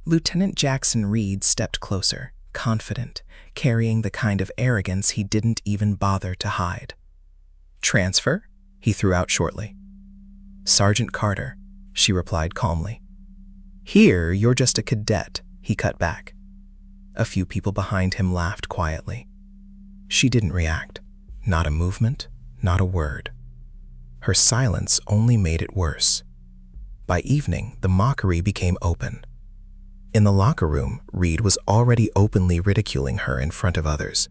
Lieutenant Jackson Reed stepped closer, confident, carrying the kind of arrogance he didn't even bother to hide. "Transfer?" he threw out shortly. "Sergeant Carter," she replied calmly. "Here, you're just a cadet," he cut back. A few people behind him laughed quietly. She didn't react. Not a movement, not a word. Her silence only made it worse. By evening, the mockery became open. In the locker room, Reed was already openly ridiculing her in front of others.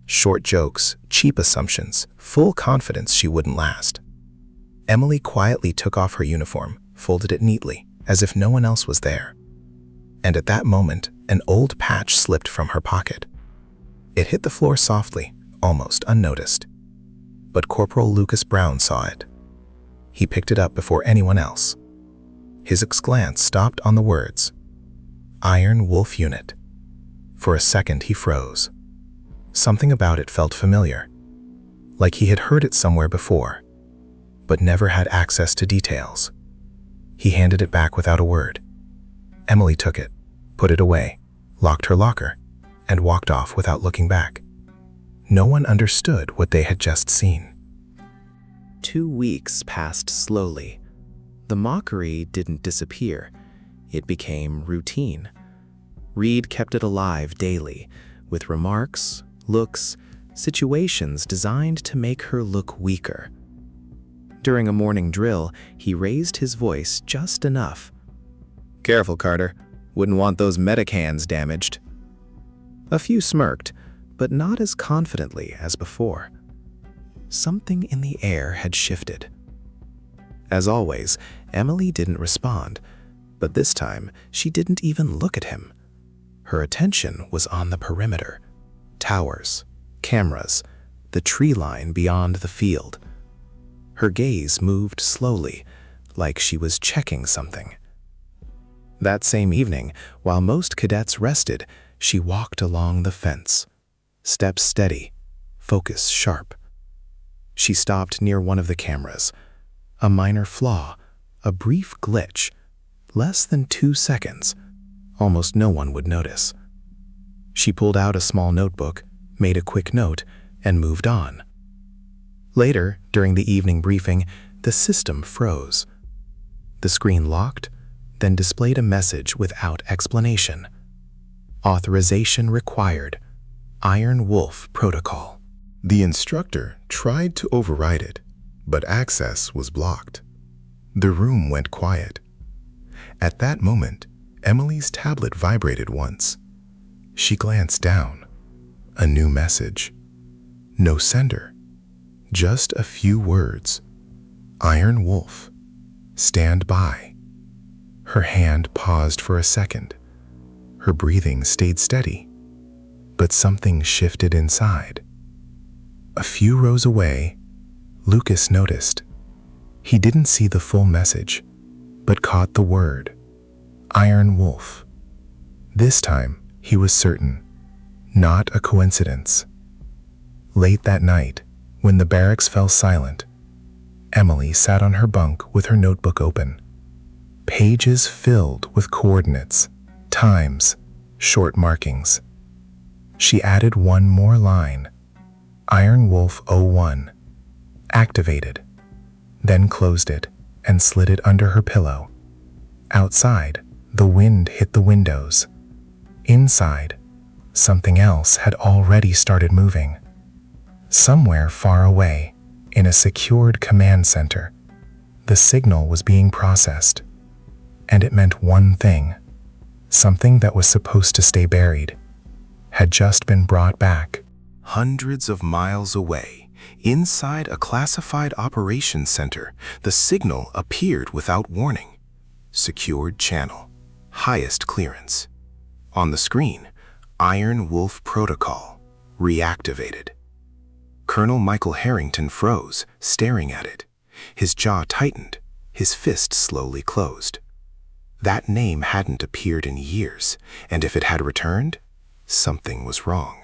Short jokes, cheap assumptions, full confidence she wouldn't last. Emily quietly took off her uniform, folded it neatly, as if no one else was there. And at that moment, an old patch slipped from her pocket. It hit the floor softly, almost unnoticed. But Corporal Lucas Brown saw it. He picked it up before anyone else. His glance stopped on the words, "Iron Wolf Unit." For a second he froze. Something about it felt familiar, like he had heard it somewhere before, but never had access to details. He handed it back without a word. Emily took it, put it away, locked her locker, and walked off without looking back. No one understood what they had just seen. 2 weeks passed slowly. The mockery didn't disappear. It became routine. Reed kept it alive daily, with remarks, looks, situations designed to make her look weaker. During a morning drill, he raised his voice just enough. "Careful, Carter. Wouldn't want those medic hands damaged." A few smirked, but not as confidently as before. Something in the air had shifted. As always, Emily didn't respond, but this time she didn't even look at him. Her attention was on the perimeter. Towers, cameras, the tree line beyond the field. Her gaze moved slowly, like she was checking something. That same evening, while most cadets rested, she walked along the fence. Steps steady, focus sharp. She stopped near one of the cameras. A minor flaw, a brief glitch, less than 2 seconds. Almost no one would notice. She pulled out a small notebook, made a quick note, and moved on. Later, during the evening briefing, the system froze. The screen locked, then displayed a message without explanation. Authorization required. Iron Wolf Protocol. The instructor tried to override it, but access was blocked. The room went quiet. At that moment, Emily's tablet vibrated once. She glanced down. A new message. No sender. Just a few words. Iron Wolf. Stand by. Her hand paused for a second. Her breathing stayed steady, but something shifted inside. A few rows away, Lucas noticed. He didn't see the full message, but caught the word, Iron Wolf. This time, he was certain, not a coincidence. Late that night, when the barracks fell silent, Emily sat on her bunk with her notebook open. Pages filled with coordinates, times, short markings. She added one more line, Iron Wolf 01, activated, then closed it and slid it under her pillow. Outside, the wind hit the windows. Inside, something else had already started moving. Somewhere far away, in a secured command center, the signal was being processed. And it meant one thing. Something that was supposed to stay buried had just been brought back. Hundreds of miles away, inside a classified operations center, the signal appeared without warning. Secured channel, highest clearance. On the screen, Iron Wolf Protocol, reactivated. Colonel Michael Harrington froze, staring at it. His jaw tightened, his fist slowly closed. That name hadn't appeared in years, and if it had returned, something was wrong.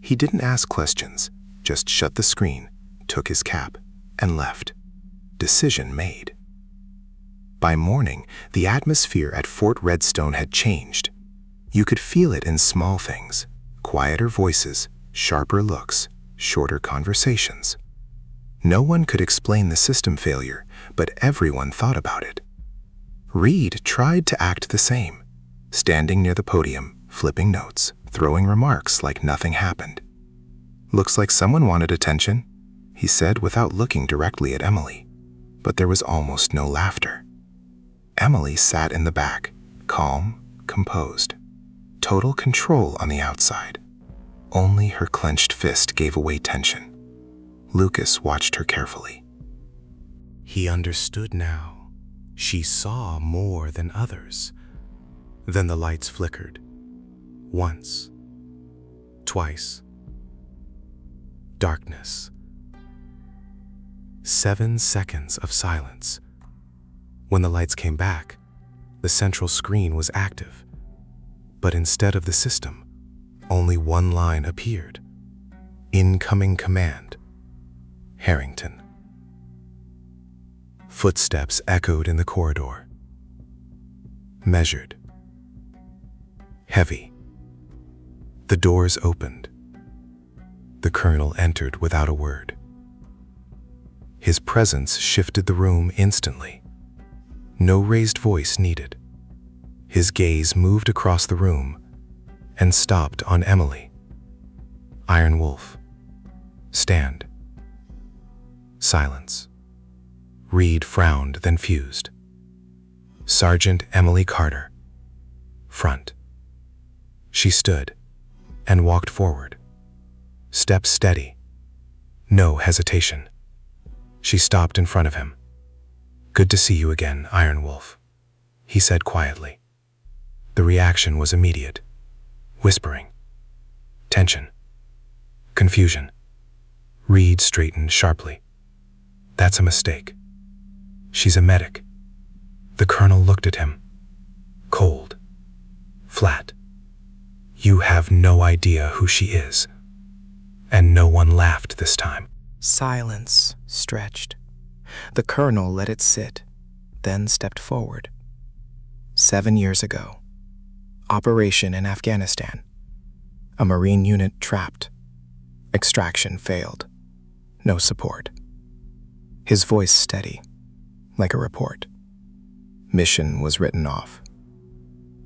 He didn't ask questions, just shut the screen, took his cap, and left. Decision made. By morning, the atmosphere at Fort Redstone had changed. You could feel it in small things: quieter voices, sharper looks, shorter conversations. No one could explain the system failure, but everyone thought about it. Reed tried to act the same, standing near the podium, flipping notes, throwing remarks like nothing happened. "Looks like someone wanted attention," he said without looking directly at Emily. But there was almost no laughter. Emily sat in the back, calm, composed. Total control on the outside. Only her clenched fist gave away tension. Lucas watched her carefully. He understood now. She saw more than others. Then the lights flickered. Once. Twice. Darkness. 7 seconds of silence. When the lights came back, the central screen was active. But instead of the system, only one line appeared. Incoming command. Harrington. Footsteps echoed in the corridor. Measured. Heavy. The doors opened. The colonel entered without a word. His presence shifted the room instantly. No raised voice needed. His gaze moved across the room and stopped on Emily. Iron Wolf. Stand. Silence. Reed frowned, then fused. Sergeant Emily Carter. Front. She stood and walked forward. Steps steady. No hesitation. She stopped in front of him. "Good to see you again, Iron Wolf," he said quietly. The reaction was immediate. Whispering. Tension. Confusion. Reed straightened sharply. "That's a mistake. She's a medic." The colonel looked at him. Cold. Flat. "You have no idea who she is." And no one laughed this time. Silence stretched. The colonel let it sit, then stepped forward. 7 years ago. Operation in Afghanistan. A Marine unit trapped. Extraction failed. No support. His voice steady, like a report. Mission was written off.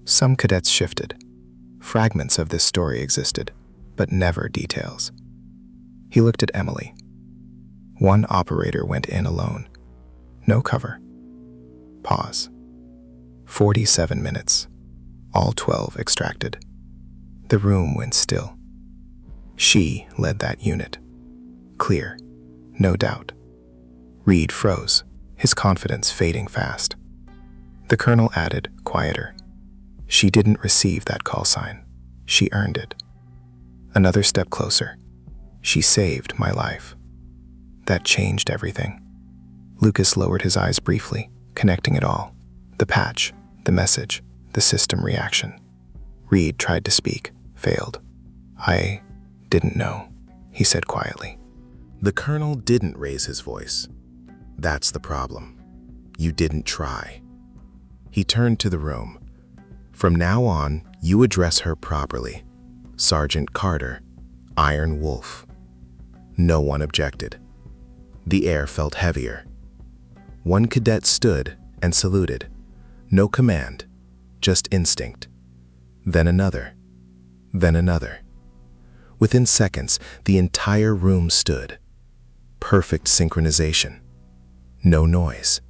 Some cadets shifted. Fragments of this story existed, but never details. He looked at Emily. One operator went in alone. No cover. Pause. 47 minutes. All 12 extracted. The room went still. She led that unit. Clear. No doubt. Reed froze, his confidence fading fast. The colonel added, quieter. "She didn't receive that call sign. She earned it." Another step closer. "She saved my life." That changed everything. Lucas lowered his eyes briefly, connecting it all. The patch, the message, the system reaction. Reed tried to speak, failed. "I didn't know," he said quietly. The colonel didn't raise his voice. "That's the problem. You didn't try." He turned to the room. "From now on, you address her properly. Sergeant Carter, Iron Wolf." No one objected. The air felt heavier. One cadet stood and saluted. No command, just instinct. Then another. Then another. Within seconds, the entire room stood. Perfect synchronization. No noise.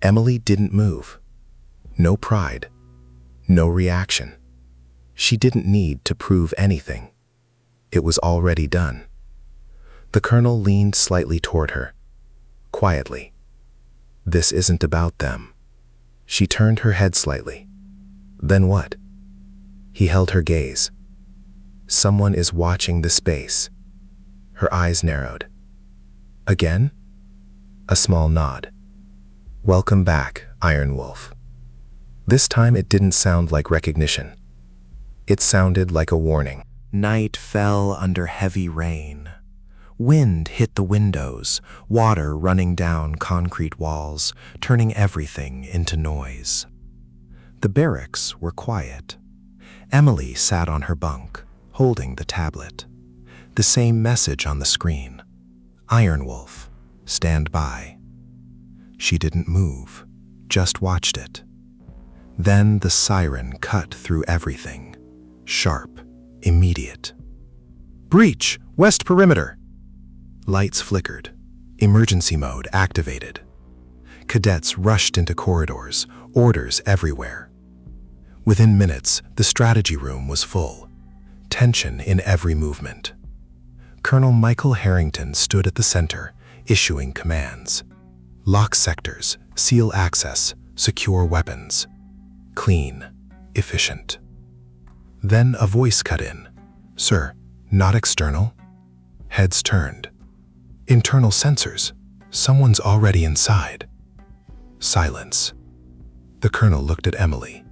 Emily didn't move. No pride. No reaction. She didn't need to prove anything. It was already done. The colonel leaned slightly toward her. Quietly. "This isn't about them." She turned her head slightly. "Then what?" He held her gaze. "Someone is watching the space." Her eyes narrowed. "Again?" A small nod. "Welcome back, Iron Wolf." This time it didn't sound like recognition. It sounded like a warning. Night fell under heavy rain. Wind hit the windows, water running down concrete walls, turning everything into noise. The barracks were quiet. Emily sat on her bunk, holding the tablet. The same message on the screen. Iron Wolf, stand by. She didn't move, just watched it. Then the siren cut through everything. Sharp, immediate. Breach, west perimeter. Lights flickered. Emergency mode activated. Cadets rushed into corridors, orders everywhere. Within minutes, the strategy room was full. Tension in every movement. Colonel Michael Harrington stood at the center, issuing commands. Lock sectors, seal access, secure weapons. Clean, efficient. Then a voice cut in. Sir, not external? Heads turned. Internal sensors. Someone's already inside. Silence. The colonel looked at Emily.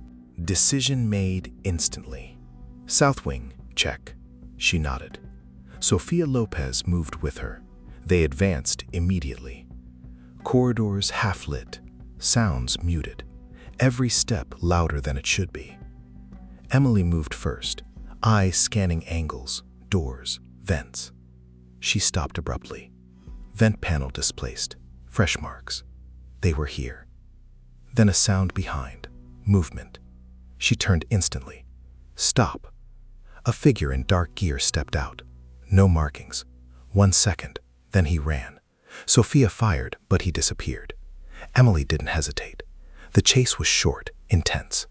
Decision made instantly. South wing, check. She nodded. Sofia Lopez moved with her. They advanced immediately. Corridors half-lit, sounds muted, every step louder than it should be. Emily moved first, eyes scanning angles, doors, vents. She stopped abruptly. Vent panel displaced, fresh marks. They were here. Then a sound behind, movement. She turned instantly. Stop. A figure in dark gear stepped out. No markings. 1 second, then he ran. Sophia fired, but he disappeared. Emily didn't hesitate. The chase was short, intense.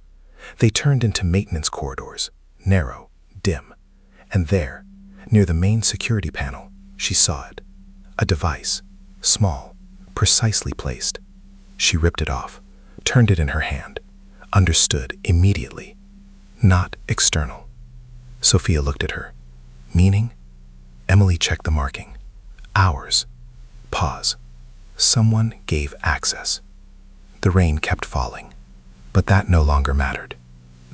They turned into maintenance corridors, narrow, dim. And there, near the main security panel, she saw it. A device, small, precisely placed. She ripped it off, turned it in her hand. Understood immediately. Not external. Sophia looked at her. Meaning? Emily checked the marking. Hours. Pause. Someone gave access. The rain kept falling, but that no longer mattered.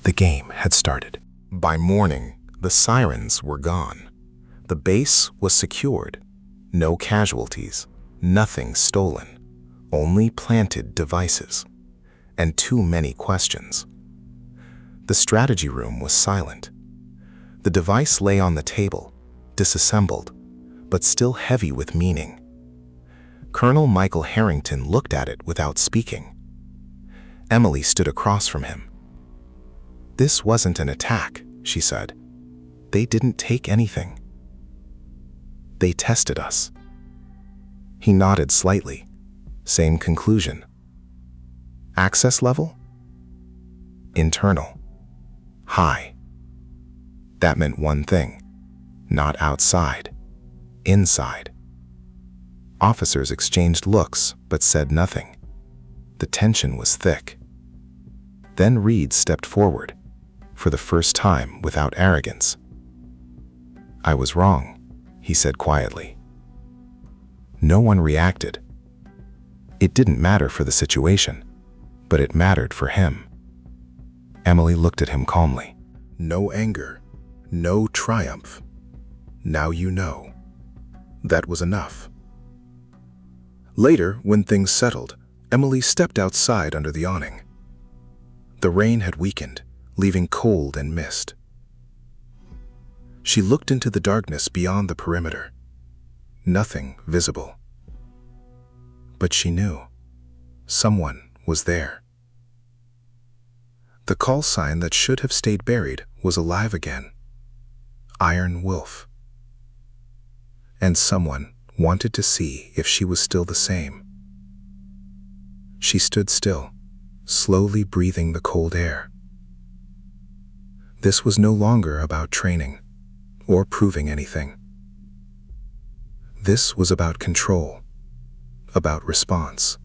The game had started. By morning, the sirens were gone. The base was secured. No casualties, nothing stolen, only planted devices, and too many questions. The strategy room was silent. The device lay on the table, disassembled, but still heavy with meaning. Colonel Michael Harrington looked at it without speaking. Emily stood across from him. "This wasn't an attack," she said. "They didn't take anything. They tested us." He nodded slightly. Same conclusion. Access level? Internal. High. That meant one thing. Not outside. Inside. Officers exchanged looks, but said nothing. The tension was thick. Then Reed stepped forward, for the first time without arrogance. "I was wrong," he said quietly. No one reacted. It didn't matter for the situation, but it mattered for him. Emily looked at him calmly. "No anger, no triumph. Now you know." That was enough. Later, when things settled, Emily stepped outside under the awning. The rain had weakened, leaving cold and mist. She looked into the darkness beyond the perimeter. Nothing visible. But she knew someone was there. The call sign that should have stayed buried was alive again. Iron Wolf. And someone wanted to see if she was still the same. She stood still, slowly breathing the cold air. This was no longer about training or proving anything. This was about control, about response,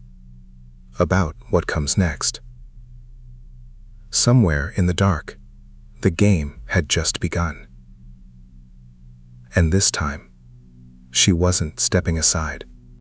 about what comes next. Somewhere in the dark, the game had just begun. And this time, she wasn't stepping aside.